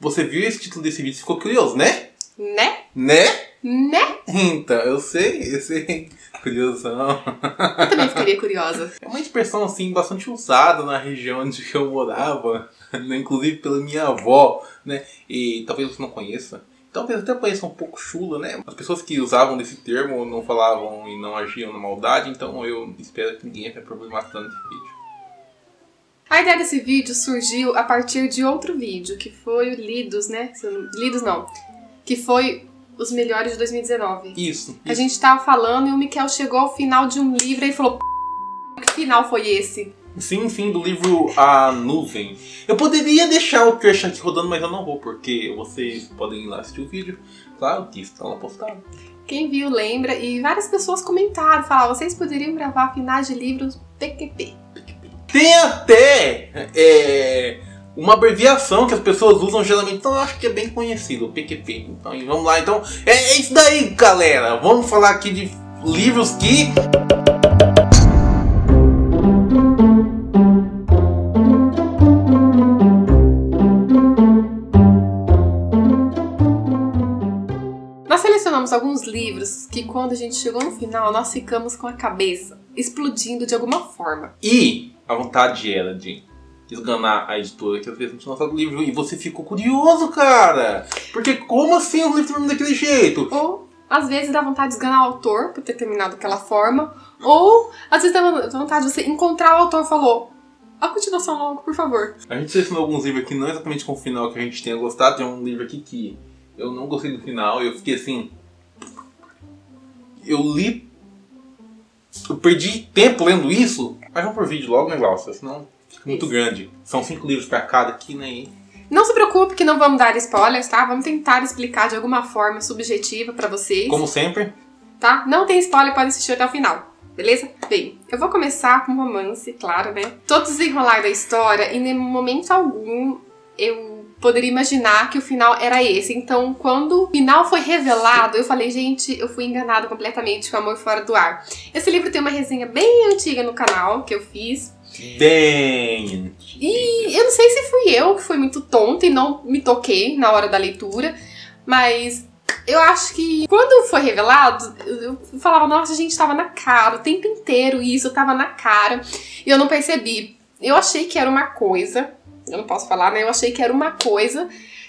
Você viu esse título desse vídeo e ficou curioso, né? Né? Né? Né? Então, eu sei. Curiosão. Eu também ficaria curiosa. É uma expressão, assim, bastante usada na região onde eu morava, né? Inclusive pela minha avó, né? E talvez você não conheça. Talvez até pareça um pouco chula, né? As pessoas que usavam desse termo não falavam e não agiam na maldade, então eu espero que ninguém tenha problematizando esse vídeo. A ideia desse vídeo surgiu a partir de outro vídeo, que foi o Lidos, né? Lidos não. Que foi os melhores de 2019. Isso. A gente tava falando e o Miquel chegou ao final de um livro e falou: que final foi esse? Sim, do livro A Nuvem. Eu poderia deixar o trecho aqui rodando, mas eu não vou, porque vocês podem ir lá assistir o vídeo. Claro que está lá postado. Quem viu lembra, e várias pessoas comentaram, falaram: vocês poderiam gravar finais de livros PQP. Tem até uma abreviação que as pessoas usam geralmente, então eu acho que é bem conhecido, o PQP. Então vamos lá, então é isso daí, galera. Vamos falar aqui de livros que... Nós selecionamos alguns livros que quando a gente chegou no final, nós ficamos com a cabeça explodindo de alguma forma. E a vontade era de esganar a editora que às vezes a gente lançava o livro e você ficou curioso, cara. Porque como assim os livros terminam daquele jeito? Ou, às vezes, dá vontade de esganar o autor por ter terminado daquela forma. Ou, às vezes, dá vontade de você encontrar o autor e falou: a continuação logo, por favor. A gente selecionou alguns livros aqui, não exatamente com o final que a gente tenha gostado. Tem um livro aqui que eu não gostei do final e eu fiquei assim... Eu li... Eu perdi tempo lendo isso. Mas vamos por vídeo logo o negócio, senão fica muito grande. São 5 livros pra cada aqui, né? Não se preocupe que não vamos dar spoilers, tá? Vamos tentar explicar de alguma forma subjetiva pra vocês. Como sempre. Tá? Não tem spoiler, pode assistir até o final. Beleza? Bem, eu vou começar com um romance, claro, né? Todo desenrolar da história, e em momento algum eu poderia imaginar que o final era esse. Então, quando o final foi revelado, eu falei: gente, eu fui enganada completamente com Amor Fora do Ar. Esse livro tem uma resenha bem antiga no canal, que eu fiz. Bem... E eu não sei se fui eu que fui muito tonta e não me toquei na hora da leitura, mas eu acho que quando foi revelado, eu falava: nossa, a gente, tava na cara, o tempo inteiro isso tava na cara, e eu não percebi. Eu achei que era uma coisa, eu não posso falar, né? Eu achei que era uma coisa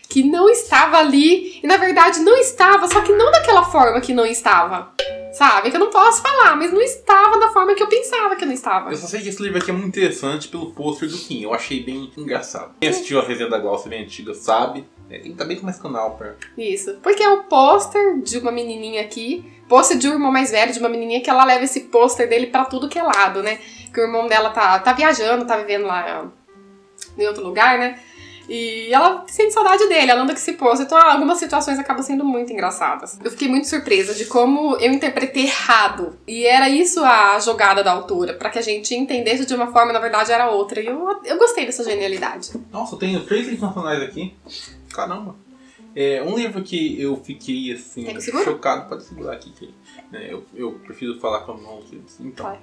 que não estava ali, e na verdade não estava, só que não daquela forma que não estava. Sabe? Que eu não posso falar, mas não estava da forma que eu pensava que não estava. Eu só sei que esse livro aqui é muito interessante pelo pôster do Kim. Eu achei bem engraçado. Quem assistiu a resenha da Glaucia bem antiga sabe. Tem que estar bem com mais canal, pra... Isso. Porque é o pôster de uma menininha aqui. Pôster de um irmão mais velho, de uma menininha que ela leva esse pôster dele pra tudo que é lado, né? Que o irmão dela tá viajando, tá vivendo lá em outro lugar, né? E ela sente saudade dele, ela anda com esse pôster. Então algumas situações acabam sendo muito engraçadas. Eu fiquei muito surpresa de como eu interpretei errado. E era isso a jogada da autora, pra que a gente entendesse de uma forma, na verdade era outra. E eu gostei dessa genialidade. Nossa, eu tenho 3 livros nacionais aqui. Caramba. Um livro que eu fiquei assim, chocado. Pode segurar aqui, que eu prefiro falar com a mão. Então,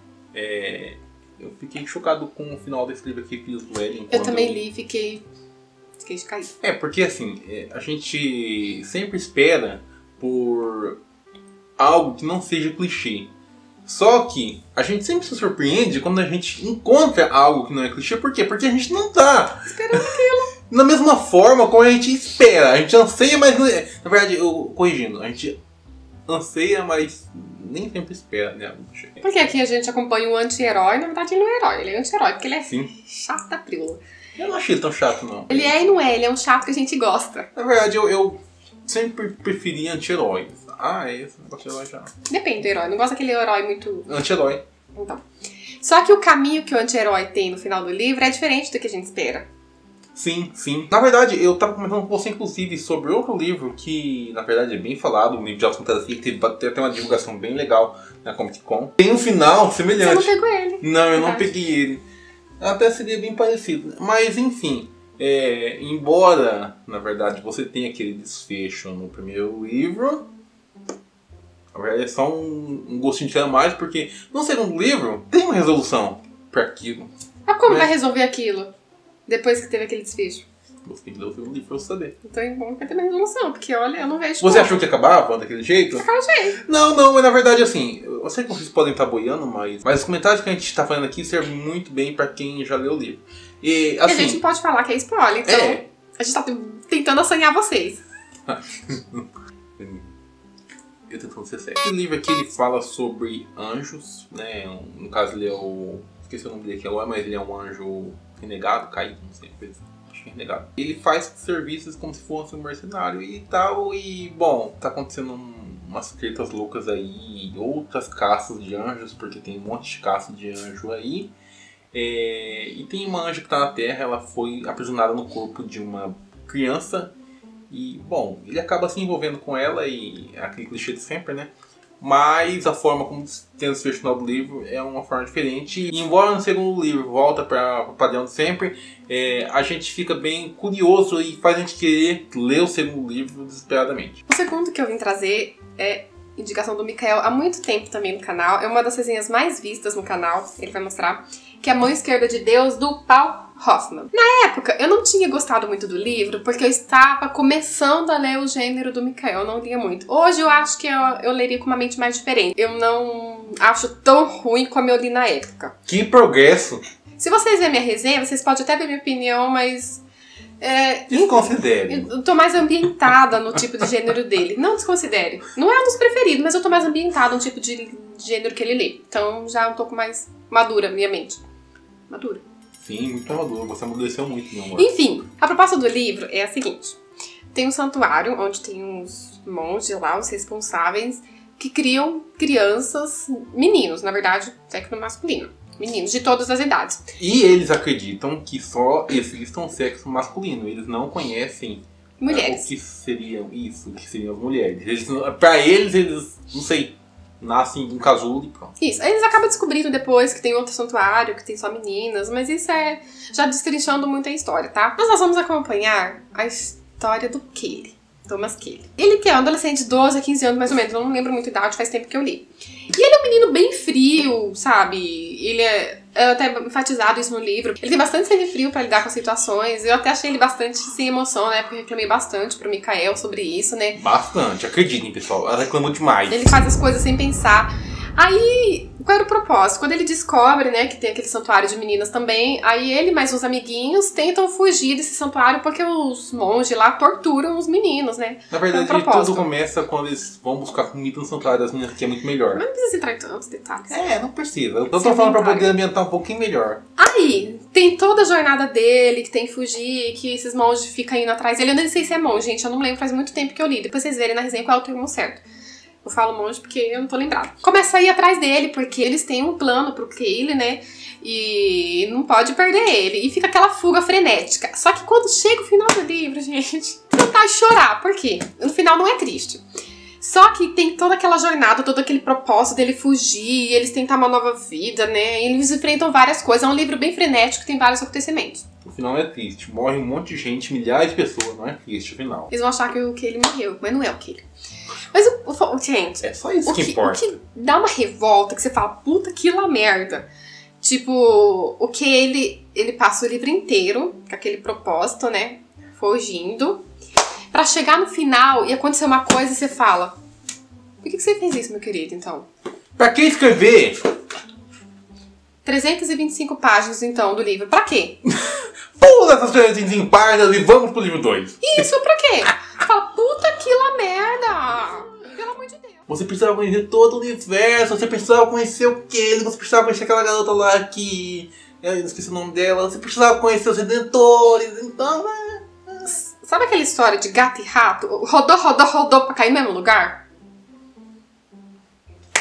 eu fiquei chocado com o final desse livro aqui, Filhos do Éden. Eu também li e fiquei de cair. Porque assim, a gente sempre espera por algo que não seja clichê. Só que a gente sempre se surpreende quando a gente encontra algo que não é clichê. Por quê? Porque a gente não tá esperando aquilo na mesma forma como a gente espera. A gente anseia, mas não é... Na verdade, corrigindo, a gente anseia, mas nem sempre espera, né? Porque aqui a gente acompanha o anti-herói. Na verdade ele não é herói, ele é anti-herói, porque ele é Sim. chato da prila. Eu não achei ele tão chato, não. Ele é e não é, ele é um chato que a gente gosta. Na verdade, eu sempre preferi anti-heróis. Esse negócio de herói já... Depende do herói, não gosto daquele herói muito... Anti-herói. Então. Só que o caminho que o anti-herói tem no final do livro é diferente do que a gente espera. Sim. Na verdade, eu tava comentando com você, inclusive, sobre outro livro que, na verdade, é bem falado, um livro de auto-fantasia, que teve até uma divulgação bem legal na Comic Con. Tem um final semelhante. Você não pegou ele. Não, eu não peguei ele. Até seria bem parecido. Mas, enfim, embora, na verdade, você tenha aquele desfecho no primeiro livro, na verdade é só um gostinho de a mais, porque no segundo livro tem uma resolução para aquilo. Mas como vai resolver aquilo? Depois que teve aquele desfecho? Você tem que ler o segundo livro pra você saber. Então é bom que ter mais noção, porque olha, eu não vejo. Você achou que acabava daquele jeito? Daquele jeito. Não, mas na verdade assim, eu sei que vocês podem estar boiando, mas os comentários que a gente tá fazendo aqui servem muito bem pra quem já leu o livro. E assim. A gente não pode falar que é spoiler, então a gente tá tentando assanhar vocês. Eu tentando ser sério. Esse livro aqui ele fala sobre anjos, né? No caso ele é o. Esqueci o nome dele que agora, mas ele é um anjo renegado, caído, não sei, acho que é renegado. Ele faz serviços como se fosse um mercenário e tal, e bom, tá acontecendo umas tretas loucas aí, outras caças de anjos, porque tem um monte de caça de anjo aí. E tem uma anja que tá na Terra, ela foi aprisionada no corpo de uma criança. E, bom, ele acaba se envolvendo com ela e é aquele clichê de sempre, né? Mas a forma como tem o desfecho final do livro é uma forma diferente. E, embora no segundo livro volta para o padrão de sempre, a gente fica bem curioso e faz a gente querer ler o segundo livro desesperadamente. O segundo que eu vim trazer é indicação do Mikael há muito tempo também no canal. É uma das resenhas mais vistas no canal, ele vai mostrar, que é A Mão Esquerda de Deus, do Paul Hoffman. Na época, eu não tinha gostado muito do livro, porque eu estava começando a ler o gênero do Mikael, eu não lia muito. Hoje eu acho que eu leria com uma mente mais diferente. Eu não acho tão ruim como eu li na época. Que progresso! Se vocês verem minha resenha, vocês podem até ver minha opinião, mas... Desconsidere. Eu tô mais ambientada no tipo de gênero dele. Não desconsidere. Não é um dos preferidos, mas eu tô mais ambientada no tipo de gênero que ele lê. Então já um pouco mais madura minha mente. Madura. Sim, muito maduro. Você amadureceu muito, meu amor. Enfim, a proposta do livro é a seguinte. Tem um santuário onde tem uns monges lá, os responsáveis, que criam crianças, meninos, na verdade, sexo masculino. Meninos de todas as idades. E eles acreditam que só existam sexo masculino. Eles não conhecem mulheres. O que seriam isso, o que seriam as mulheres. Pra eles, não sei, nascem de um casulo e pronto. Isso. Aí eles acabam descobrindo depois que tem outro santuário, que tem só meninas, mas isso é já destrinchando muito a história, tá? Mas nós vamos acompanhar a história do Kelly. Thomas Kelly. Ele que é um adolescente de 12 a 15 anos, mais ou menos. Eu não lembro muito a idade, faz tempo que eu li. E ele é um menino bem frio, sabe? Ele é até enfatizado isso no livro. Ele tem bastante sangue frio pra lidar com as situações. Eu até achei ele bastante sem emoção, né? Porque eu reclamei bastante pro Mikael sobre isso, né? Bastante, acreditem, pessoal. Ela reclamou demais. Ele faz as coisas sem pensar. Aí, qual era o propósito? Quando ele descobre, né, que tem aquele santuário de meninas também, aí ele mais uns amiguinhos tentam fugir desse santuário porque os monges lá torturam os meninos, né? Na verdade, tudo começa quando eles vão buscar comida no santuário das meninas, que é muito melhor. Mas não precisa entrar em tantos detalhes. Não precisa. Eu tô falando pra poder ambientar um pouquinho melhor. Aí, tem toda a jornada dele, que tem que fugir, que esses monges ficam indo atrás dele. Eu nem sei se é monge, gente, eu não lembro, faz muito tempo que eu li. Depois vocês verem na resenha qual é o termo certo. Eu falo monge porque eu não tô lembrada. Começa a ir atrás dele, porque eles têm um plano pro Kelly, né? E não pode perder ele. E fica aquela fuga frenética. Só que quando chega o final do livro, gente, vontade de chorar. Por quê? No final não é triste. Só que tem toda aquela jornada, todo aquele propósito dele fugir, eles tentar uma nova vida, né? E eles enfrentam várias coisas. É um livro bem frenético, tem vários acontecimentos. O final é triste. Morre um monte de gente, milhares de pessoas. Não é triste o final. Eles vão achar que o Kelly morreu, mas não é o Kelly. Mas, gente... É só isso que importa. O que dá uma revolta, que você fala, puta que lá merda. Tipo, o que ele passa o livro inteiro, com aquele propósito, né? Fugindo. Pra chegar no final e acontecer uma coisa e você fala... Por que você fez isso, meu querido, então? Pra que escrever? 325 páginas, então, do livro. Pra quê? Pula essas 325 páginas e vamos pro livro 2. Isso, pra quê? Fala, puta que lá merda! Pelo amor de Deus. Você precisava conhecer todo o universo, você precisava conhecer o Kelly, você precisava conhecer aquela garota lá que... Eu esqueci o nome dela. Você precisava conhecer os Redentores, então... Sabe aquela história de gato e rato? Rodou pra cair no mesmo lugar?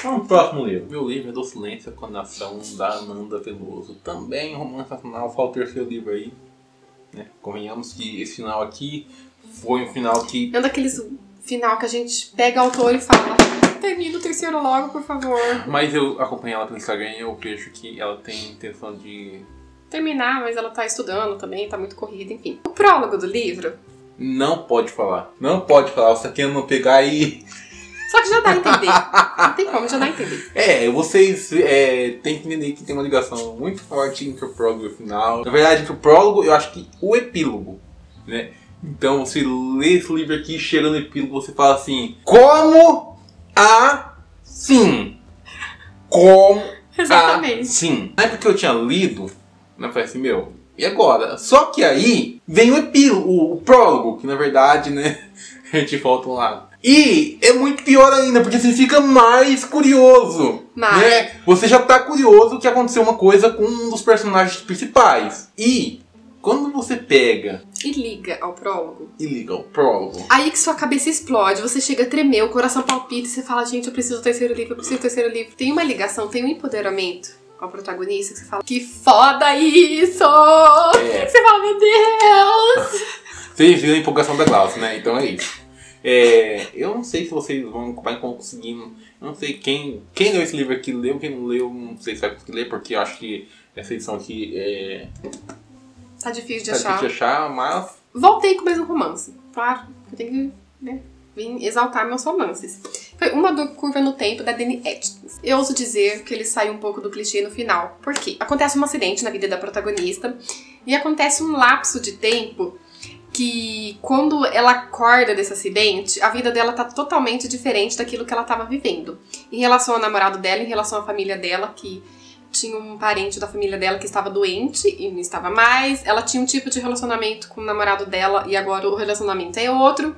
Vamos pro próximo livro. Meu livro é Do Silêncio com a Nação, da Ananda Veloso. Também um romance nacional, falta o terceiro livro aí. Né? Convenhamos que esse final aqui foi um final que... É um daqueles final que a gente pega o autor e fala: termina o terceiro logo, por favor. Mas eu acompanho ela pelo Instagram e eu vejo que ela tem intenção de... terminar, mas ela tá estudando também, tá muito corrida, enfim. O prólogo do livro... Não pode falar. Não pode falar. Você tá querendo pegar e... Só que já dá a entender. Não tem como, já dá a entender. Vocês têm que entender que tem uma ligação muito forte entre o prólogo e o final. Na verdade, entre o prólogo, eu acho que o epílogo. né? Então você lê esse livro aqui, chega no epílogo, você fala assim: como assim? Como Exatamente. assim? Na época que eu tinha lido, eu falei assim, meu, e agora? Só que aí vem o epílogo, o prólogo, que na verdade, né, a gente volta lá. E é muito pior ainda, porque você fica mais curioso, né? Você já tá curioso que aconteceu uma coisa com um dos personagens principais. E quando você pega e liga ao prólogo. Aí que sua cabeça explode, você chega a tremer, o coração palpita e você fala, gente, eu preciso do terceiro livro, Tem uma ligação, tem um empoderamento ao protagonista que você fala, que foda isso! Você fala, meu Deus! Vocês viram a empolgação da Glaucia, né? Então é isso. Eu não sei se vocês vão conseguir. Eu não sei quem leu esse livro aqui leu, quem não leu, não sei se vai conseguir ler, porque eu acho que essa edição aqui tá difícil de achar, mas. Voltei com o mesmo romance. Claro, eu tenho que, né, vir exaltar meus romances. Foi Uma Curva no Tempo, da Dani Atkins. Eu ouso dizer que ele sai um pouco do clichê no final. Por quê? Acontece um acidente na vida da protagonista e acontece um lapso de tempo que, quando ela acorda desse acidente, a vida dela tá totalmente diferente daquilo que ela tava vivendo. Em relação ao namorado dela, em relação à família dela, que tinha um parente da família dela que estava doente e não estava mais. Ela tinha um tipo de relacionamento com o namorado dela e agora o relacionamento é outro.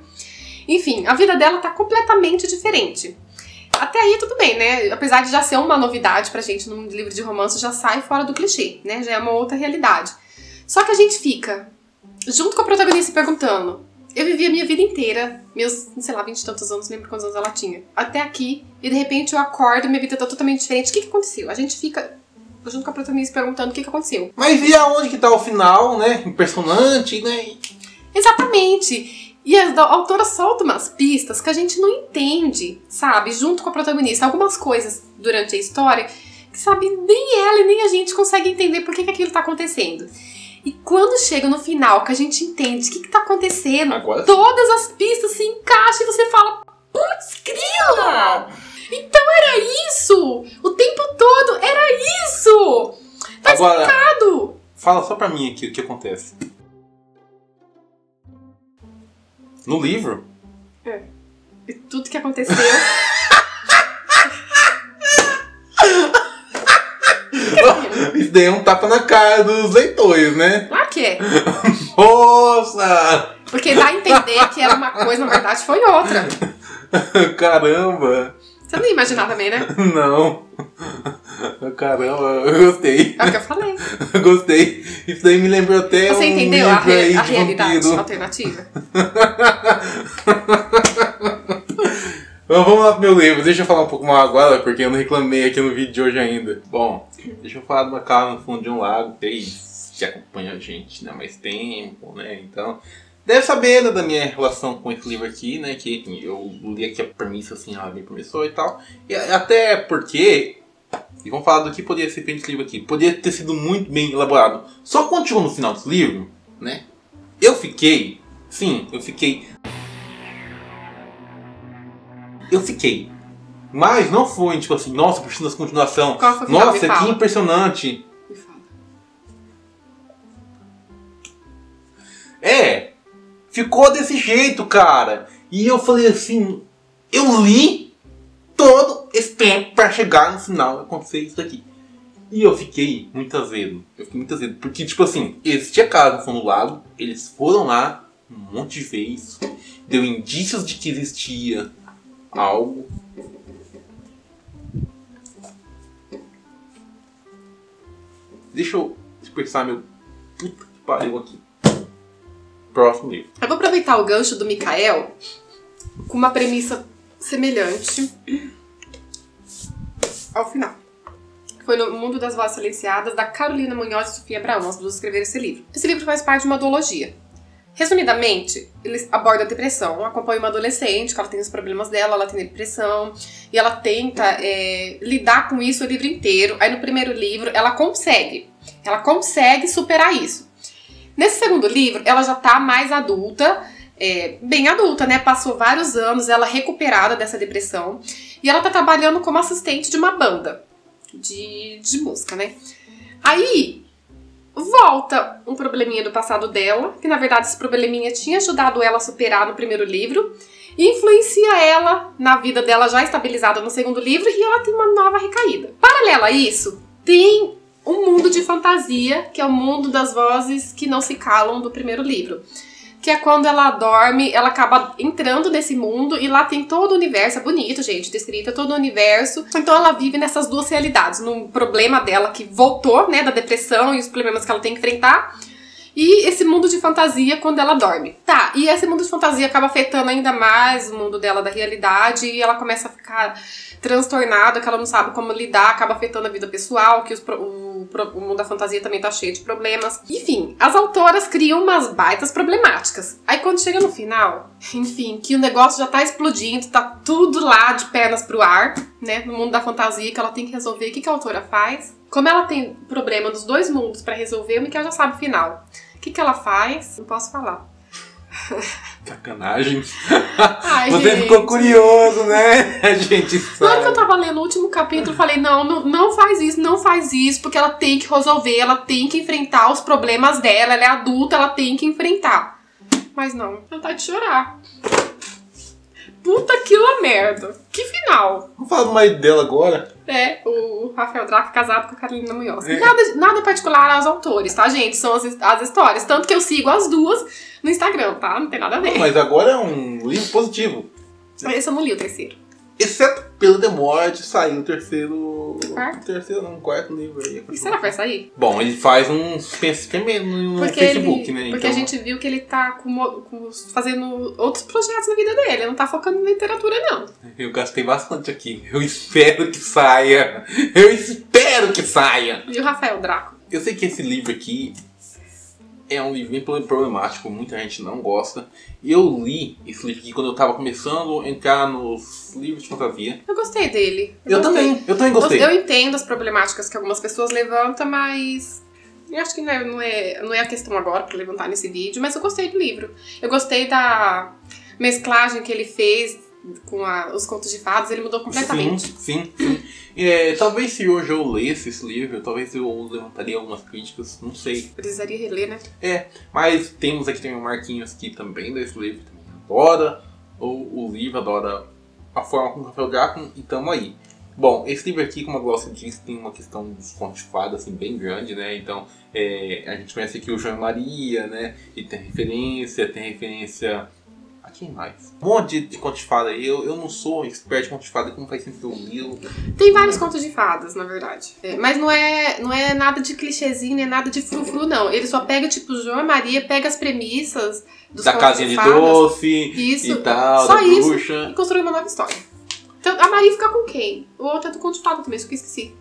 Enfim, a vida dela tá completamente diferente. Até aí tudo bem, né? Apesar de já ser uma novidade pra gente num livro de romance, já sai fora do clichê, né? Já é uma outra realidade. Só que a gente fica junto com a protagonista perguntando: eu vivi a minha vida inteira, meus, sei lá, 20 e tantos anos, não lembro quantos anos ela tinha, até aqui, e de repente eu acordo e minha vida tá totalmente diferente. O que aconteceu? A gente fica junto com a protagonista perguntando o que aconteceu. Mas e aonde que tá o final, né? Impressionante, né? Exatamente. E a autora solta umas pistas que a gente não entende, sabe? Junto com a protagonista. Algumas coisas durante a história que, sabe, nem ela e nem a gente consegue entender por que aquilo tá acontecendo. E quando chega no final, que a gente entende o que tá acontecendo, agora todas as pistas se encaixam e você fala, putz, grila! Então era isso! O tempo todo era isso! Tá agora, explicado! Fala só pra mim aqui o que acontece. No livro? E tudo que aconteceu... Isso daí é um tapa na cara dos leitores, né? Claro que é. Nossa! Porque dá a entender que era uma coisa, na verdade foi outra. Caramba! Você não ia imaginar também, né? Não. Caramba, eu gostei. É o que eu falei. Gostei. Isso daí me lembrou até Você entendeu a realidade vampiro. alternativa? Então, vamos lá pro meu livro. Deixa eu falar um pouco mais agora, porque eu não reclamei aqui no vídeo de hoje ainda. Bom, deixa eu falar de uma casa no fundo de um lago. Vocês que acompanham a gente há mais tempo, né? Então, deve saber, né, da minha relação com esse livro aqui, né? Que eu li aqui a premissa, assim, ela bem promissora e tal. E até porque... E vamos falar do que poderia ser feito nesse livro aqui. Poderia ter sido muito bem elaborado. Só quando chegou no final desse livro, né? Eu fiquei. Mas não foi tipo assim, nossa, preciso da continuação. Qual foi o final? Nossa, que impressionante. Me fala. Ficou desse jeito, cara. E eu falei assim, eu li todo esse tempo pra chegar no final e acontecer isso aqui. E eu fiquei muito azedo. Porque, tipo assim, existia casa no fundo do lago, eles foram lá um monte de vezes, deu indícios de que existia algo. Deixa eu expressar meu puta que pariu aqui. Próximo livro. Eu vou aproveitar o gancho do Mikael com uma premissa semelhante ao final. Foi no Mundo das Vozes Silenciadas, da Carolina Munhoz e Sofia Abraão. As duas escreveram esse livro. Esse livro faz parte de uma duologia. Resumidamente, ele aborda a depressão, acompanha uma adolescente, que ela tem os problemas dela, ela tem depressão, e ela tenta lidar com isso o livro inteiro. Aí no primeiro livro, ela consegue superar isso. Nesse segundo livro, ela já tá mais adulta, bem adulta, né? Passou vários anos, ela recuperada dessa depressão, e ela tá trabalhando como assistente de uma banda de música, né? Aí, volta um probleminha do passado dela, que na verdade esse probleminha tinha ajudado ela a superar no primeiro livro, e influencia ela na vida dela já estabilizada no segundo livro, e ela tem uma nova recaída. Paralela a isso, tem um mundo de fantasia, que é o mundo das vozes que não se calam do primeiro livro. Que é quando ela dorme, ela acaba entrando nesse mundo e lá tem todo o universo, é bonito, gente, descrito todo o universo. Então ela vive nessas duas realidades, no problema dela que voltou, né, da depressão e os problemas que ela tem que enfrentar, e esse mundo de fantasia quando ela dorme. Tá, e esse mundo de fantasia acaba afetando ainda mais o mundo dela da realidade e ela começa a ficar transtornada, que ela não sabe como lidar, acaba afetando a vida pessoal, que o mundo da fantasia também tá cheio de problemas. Enfim, as autoras criam umas baitas problemáticas. Aí quando chega no final, enfim, que o negócio já tá explodindo, tá tudo lá de pernas pro ar, né, no mundo da fantasia, que ela tem que resolver, o que a autora faz? Como ela tem problema dos dois mundos pra resolver, o Miquel já sabe o final. O que ela faz? Não posso falar. Sacanagem. Ai, você gente. ficou curioso, né? A gente sabe. Na hora que eu tava lendo o último capítulo, eu falei, não faz isso, porque ela tem que resolver, ela tem que enfrentar os problemas dela, ela é adulta, ela tem que enfrentar. Mas não, ela tá de chorar. Puta que la merda. Que final. Vamos falar do marido dela agora? É, o Rafael Drake casado com a Carolina Munhoz. Nada particular aos autores, tá, gente? São as histórias. Tanto que eu sigo as duas no Instagram, tá? Não tem nada a ver. Mas agora é um livro positivo. Esse eu não li o terceiro. Exceto pela demora de sair o terceiro... Quarto? Terceiro não, quarto livro aí. E será que vai sair? Bom, ele faz um suspense tremendo no Facebook, né? Porque então... a gente viu que ele tá fazendo outros projetos na vida dele. Ele não tá focando em literatura, não. Eu gastei bastante aqui. Eu espero que saia. Eu espero que saia. E o Rafael Draco? Eu sei que esse livro aqui é um livro bem problemático. Muita gente não gosta. Eu li esse livro aqui quando eu tava começando a entrar nos livros de fantasia. Eu gostei dele. Eu também gostei. Eu entendo as problemáticas que algumas pessoas levantam, mas... eu acho que não é a questão agora pra levantar nesse vídeo, mas eu gostei do livro. Eu gostei da mesclagem que ele fez com os contos de fadas, ele mudou completamente. Sim. Talvez se hoje eu lesse esse livro, talvez eu levantaria algumas críticas, não sei. Precisaria reler, né? Mas temos aqui também o Marquinhos que também desse livro, também adora o livro, adora a forma como o Rafael Draco, e tamo aí. Bom, esse livro aqui, como a Glaucia disse, tem uma questão dos contos de fadas assim, bem grande, né? Então, a gente conhece aqui o João e Maria, né? E tem referência... a quem mais? Um monte de contos de fada aí. Eu não sou expert em contos de fada, como faz sempre que eu li. Tem vários contos de fadas, na verdade. Mas não é nada de clichêzinho, nem nada de frufru, não. Ele só pega, tipo, João e Maria, pega as premissas dos da contos casinha de fadas, doce isso, e tal, só da isso, bruxa. E construir uma nova história. Então, a Maria fica com quem? O outro é do conto de fada também, isso que eu esqueci.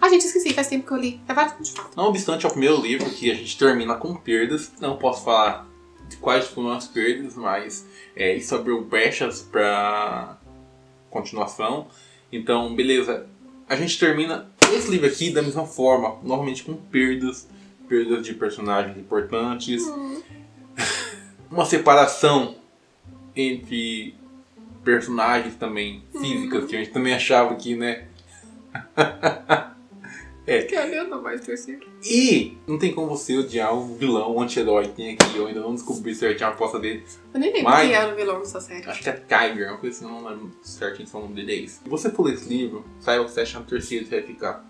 Gente, esqueci, faz tempo que eu li. É vários contos de fada. Não obstante, é o primeiro livro que a gente termina com perdas. Não posso falar de quais foram as perdas, mas isso abriu brechas para continuação. Então, beleza. A gente termina esse livro aqui da mesma forma, novamente com perdas de personagens importantes. Uma separação entre personagens também físicas, que a gente também achava que, né? Quer não mais terceiro. E não tem como você odiar o vilão, o anti-herói que tem aqui. Eu ainda não descobri certinho a aposta dele. Eu nem lembro quem era o vilão dessa série. Acho que é Tiger, uma coisa assim, não lembro certinho se o nome dele é esse. Se você for ler esse livro, saiba o que você acha no terceiro, você vai ficar...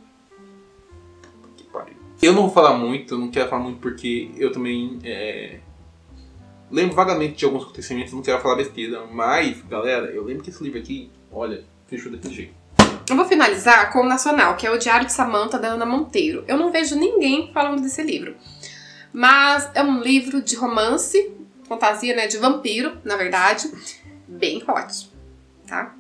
que pariu. Eu não vou falar muito, eu não quero falar muito porque eu também lembro vagamente de alguns acontecimentos, não quero falar besteira. Mas, galera, eu lembro que esse livro aqui, olha, fechou daquele jeito. Eu vou finalizar com o nacional, que é o Diário de Samantha, da Ana Monteiro. Eu não vejo ninguém falando desse livro. Mas é um livro de romance, fantasia, né, de vampiro, na verdade. Bem hot, tá?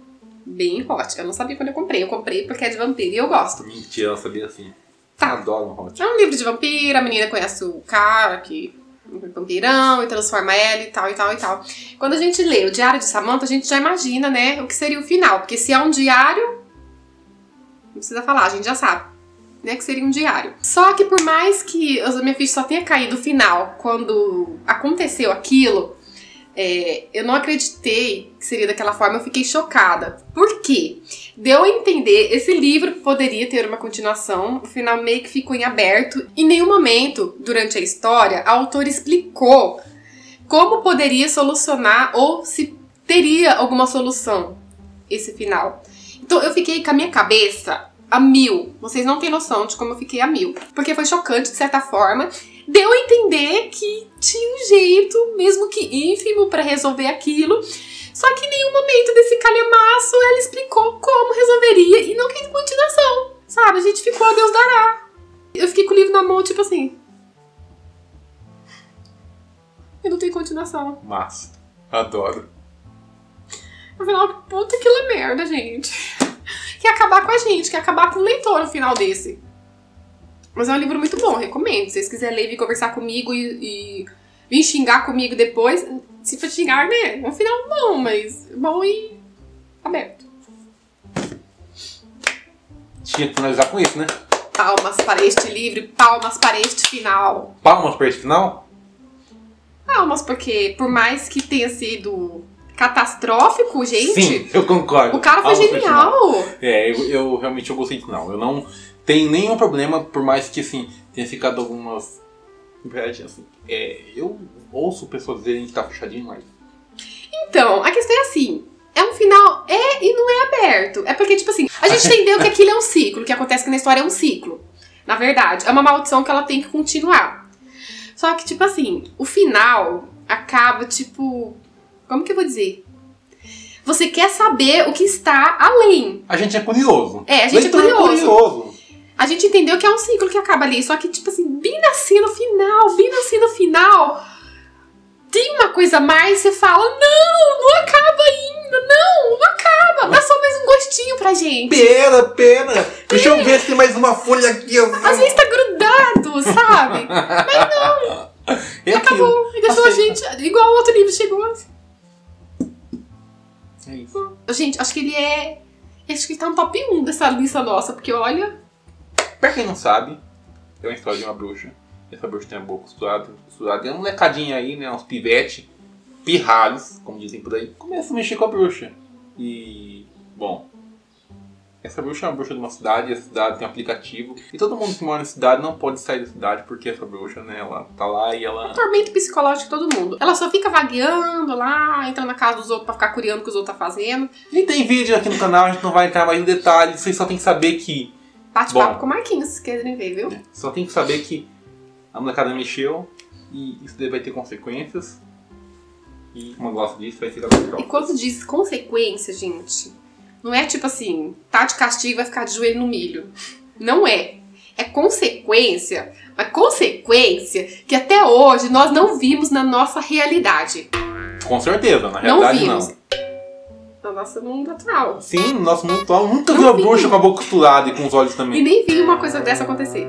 Bem hot. Eu não sabia quando eu comprei. Eu comprei porque é de vampiro e eu gosto. Mentira, eu sabia assim. Tá. Adoro um hot. É um livro de vampiro, a menina conhece o cara que é um vampirão e transforma ela e tal, e tal, e tal. Quando a gente lê o Diário de Samantha, a gente já imagina, né, o que seria o final. Porque se é um diário... não precisa falar, a gente já sabe, né, que seria um diário. Só que por mais que a minha ficha só tenha caído no final, quando aconteceu aquilo, eu não acreditei que seria daquela forma, eu fiquei chocada. Por quê? Deu a entender, esse livro poderia ter uma continuação, o final meio que ficou em aberto. Em nenhum momento, durante a história, a autora explicou como poderia solucionar ou se teria alguma solução esse final. Então eu fiquei com a minha cabeça a mil. Vocês não têm noção de como eu fiquei a mil. Porque foi chocante, de certa forma. Deu a entender que tinha um jeito, mesmo que ínfimo, pra resolver aquilo. Só que em nenhum momento desse calhamaço ela explicou como resolveria e não tem continuação. Sabe? A gente ficou a Deus dará. Eu fiquei com o livro na mão, tipo assim. E não tem continuação. Massa. Adoro. Afinal, puta que la merda, gente. Quer acabar com a gente, quer acabar com o leitor no final desse. Mas é um livro muito bom, recomendo. Se vocês quiserem ler e vir conversar comigo e vir xingar comigo depois, se for xingar, né? É um final bom, mas bom e aberto. Tinha que finalizar com isso, né? Palmas para este livro, palmas para este final. Palmas para esse final? Palmas, porque por mais que tenha sido catastrófico, gente... Sim, eu concordo. O cara foi genial. Eu realmente gostei do final. Eu não tenho nenhum problema, por mais que, assim, tenha ficado algumas... Assim, eu ouço pessoas dizerem que tá fechadinho demais. Então, a questão é assim... É um final, e não é aberto. É porque, tipo assim, a gente entendeu que aquilo é um ciclo. O que acontece que na história é um ciclo. Na verdade, é uma maldição que ela tem que continuar. Só que, tipo assim, o final acaba, tipo... Como que eu vou dizer? Você quer saber o que está além. A gente é curioso. A gente é curioso. A gente entendeu que é um ciclo que acaba ali. Só que, tipo assim, bem nascendo no final, tem uma coisa a mais, você fala, não acaba ainda, não acaba. Dá só mais um gostinho pra gente. Pena. Deixa eu ver se tem mais uma folha aqui. Às vezes tá grudado, sabe? Mas não. Acabou. E deixou a gente, igual o outro livro chegou. É isso. Gente, acho que ele tá no top 1 dessa lista nossa, porque olha... Pra quem não sabe, é uma história de uma bruxa. Essa bruxa tem a boca costurada. Tem um molecadinho aí, né? Uns pivete, pirralhos, como dizem por aí. Começa a mexer com a bruxa. E, bom... Essa bruxa é uma bruxa de uma cidade, a cidade tem um aplicativo. E todo mundo que mora na cidade não pode sair da cidade, porque essa bruxa, né, ela tá lá e ela... É um tormento psicológico de todo mundo. Ela só fica vagueando lá, entra na casa dos outros pra ficar curiando o que os outros tá fazendo. E tem vídeo aqui no canal, a gente não vai entrar mais em detalhes, vocês só tem que saber que... Bate-papo com o Marquinhos, se querem ver, viu? Só tem que saber que a molecada mexeu e isso daí vai ter consequências. E uma gosta disso vai ser catastrófico. E quando diz consequência, gente... Não é tipo assim, tá de castigo e vai ficar de joelho no milho. Não é. É consequência. Mas consequência que até hoje nós não vimos na nossa realidade. Com certeza, na realidade não. Vimos. No nosso mundo atual. Sim, no nosso mundo atual. Nunca vi uma bruxa com a boca costurada e com os olhos também. E nem vi uma coisa dessa acontecer.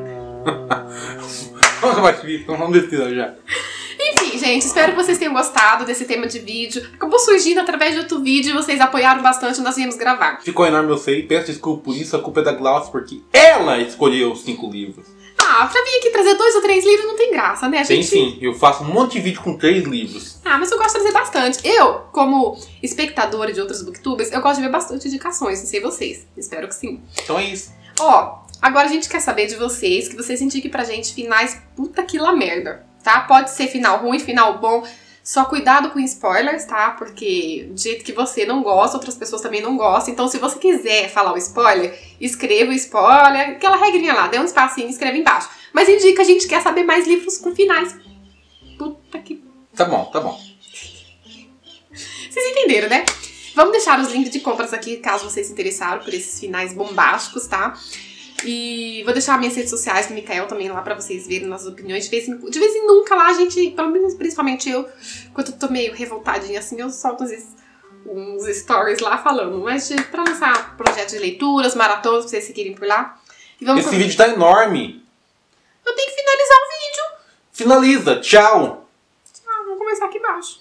Vamos acabar esse vídeo, então vamos descer já. Enfim, gente, espero que vocês tenham gostado desse tema de vídeo. Acabou surgindo através de outro vídeo e vocês apoiaram bastante, nós viemos gravar. Ficou enorme, eu sei. Peço desculpa por isso, a culpa é da Glaucia, porque ela escolheu os 5 livros. Pra vir aqui trazer 2 ou 3 livros não tem graça, né? Tem sim, eu faço um monte de vídeo com 3 livros. Mas eu gosto de trazer bastante. Eu, como espectadora de outros booktubers, eu gosto de ver bastante indicações, não sei vocês. Espero que sim. Então é isso. Agora a gente quer saber de vocês, que vocês indiquem pra gente finais puta que lá merda. Tá? Pode ser final ruim, final bom. Só cuidado com spoilers, tá? Porque do jeito que você não gosta, outras pessoas também não gostam. Então, se você quiser falar o spoiler, escreva o spoiler. Aquela regrinha lá, dê um espacinho e escreve embaixo. Mas indica, a gente quer saber mais livros com finais. Puta que... Tá bom. Vocês entenderam, né? Vamos deixar os links de compras aqui, caso vocês se interessaram por esses finais bombásticos, tá? E vou deixar minhas redes sociais com o Mikael também lá pra vocês verem nossas opiniões. De vez em nunca lá a gente, pelo menos principalmente eu, quando eu tô meio revoltadinha assim, eu solto uns stories lá falando. Mas pra lançar projetos de leituras, maratonas, pra vocês seguirem por lá. E vamos Esse vídeo tá enorme. Eu tenho que finalizar o vídeo. Finaliza, tchau. Vamos começar aqui embaixo.